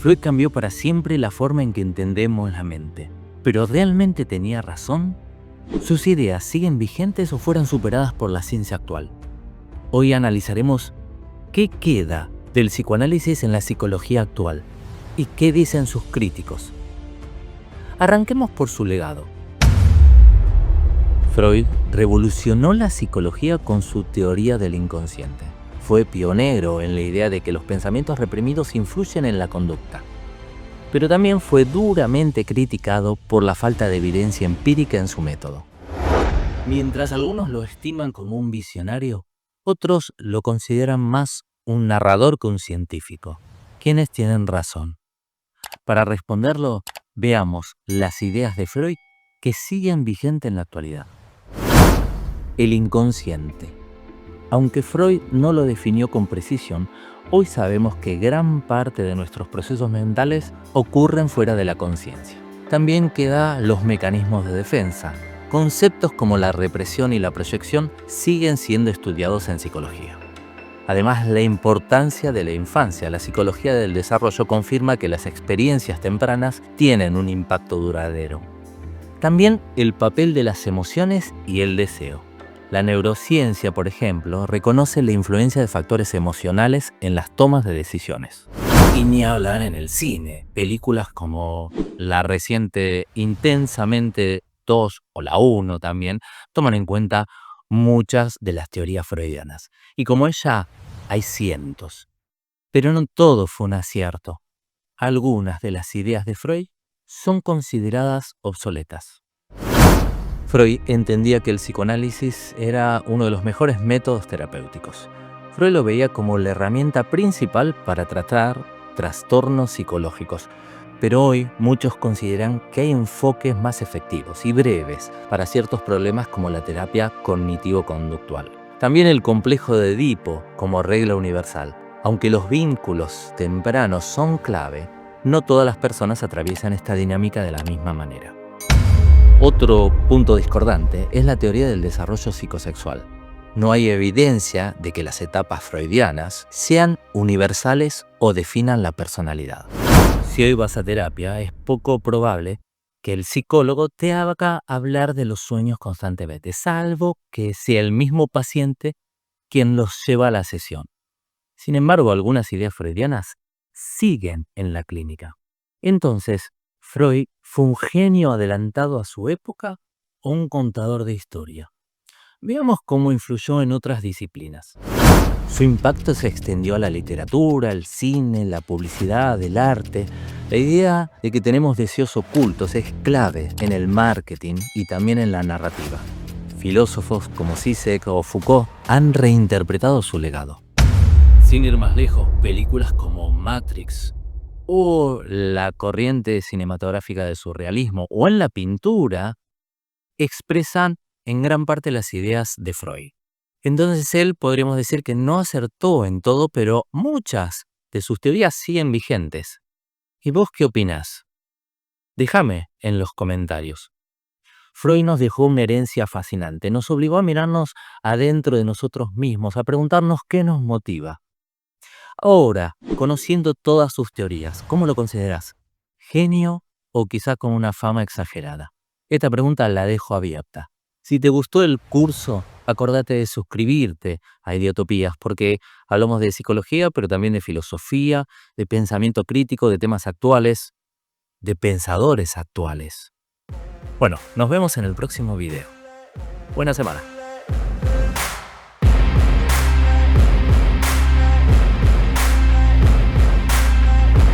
Freud cambió para siempre la forma en que entendemos la mente. ¿Pero realmente tenía razón? ¿Sus ideas siguen vigentes o fueron superadas por la ciencia actual? Hoy analizaremos qué queda del psicoanálisis en la psicología actual y qué dicen sus críticos. Arranquemos por su legado. Freud revolucionó la psicología con su teoría del inconsciente. Fue pionero en la idea de que los pensamientos reprimidos influyen en la conducta. Pero también fue duramente criticado por la falta de evidencia empírica en su método. Mientras algunos lo estiman como un visionario, otros lo consideran más un narrador que un científico. ¿Quiénes tienen razón? Para responderlo, veamos las ideas de Freud que siguen vigentes en la actualidad. El inconsciente. Aunque Freud no lo definió con precisión, hoy sabemos que gran parte de nuestros procesos mentales ocurren fuera de la conciencia. También quedan los mecanismos de defensa. Conceptos como la represión y la proyección siguen siendo estudiados en psicología. Además, la importancia de la infancia. La psicología del desarrollo confirma que las experiencias tempranas tienen un impacto duradero. También el papel de las emociones y el deseo. La neurociencia, por ejemplo, reconoce la influencia de factores emocionales en las tomas de decisiones. Y ni hablar en el cine. Películas como la reciente Intensamente 2 o la 1 también toman en cuenta muchas de las teorías freudianas. Y como ella, hay cientos. Pero no todo fue un acierto. Algunas de las ideas de Freud son consideradas obsoletas. Freud entendía que el psicoanálisis era uno de los mejores métodos terapéuticos. Freud lo veía como la herramienta principal para tratar trastornos psicológicos. Pero hoy muchos consideran que hay enfoques más efectivos y breves para ciertos problemas como la terapia cognitivo-conductual. También el complejo de Edipo como regla universal. Aunque los vínculos tempranos son clave, no todas las personas atraviesan esta dinámica de la misma manera. Otro punto discordante es la teoría del desarrollo psicosexual. No hay evidencia de que las etapas freudianas sean universales o definan la personalidad. Si hoy vas a terapia, es poco probable que el psicólogo te haga hablar de los sueños constantemente, salvo que sea el mismo paciente quien los lleva a la sesión. Sin embargo, algunas ideas freudianas siguen en la clínica. Entonces, ¿Freud fue un genio adelantado a su época o un contador de historia? Veamos cómo influyó en otras disciplinas. Su impacto se extendió a la literatura, el cine, la publicidad, el arte. La idea de que tenemos deseos ocultos es clave en el marketing y también en la narrativa. Filósofos como Zizek o Foucault han reinterpretado su legado. Sin ir más lejos, películas como Matrix o la corriente cinematográfica del surrealismo o en la pintura expresan en gran parte las ideas de Freud. Entonces él podríamos decir que no acertó en todo, pero muchas de sus teorías siguen vigentes. ¿Y vos qué opinás? Déjame en los comentarios. Freud nos dejó una herencia fascinante, nos obligó a mirarnos adentro de nosotros mismos, a preguntarnos qué nos motiva. Ahora, conociendo todas sus teorías, ¿cómo lo considerás? ¿Genio o quizá con una fama exagerada? Esta pregunta la dejo abierta. Si te gustó el curso, acordate de suscribirte a Idiotopías, porque hablamos de psicología, pero también de filosofía, de pensamiento crítico, de temas actuales, de pensadores actuales. Bueno, nos vemos en el próximo video. Buena semana.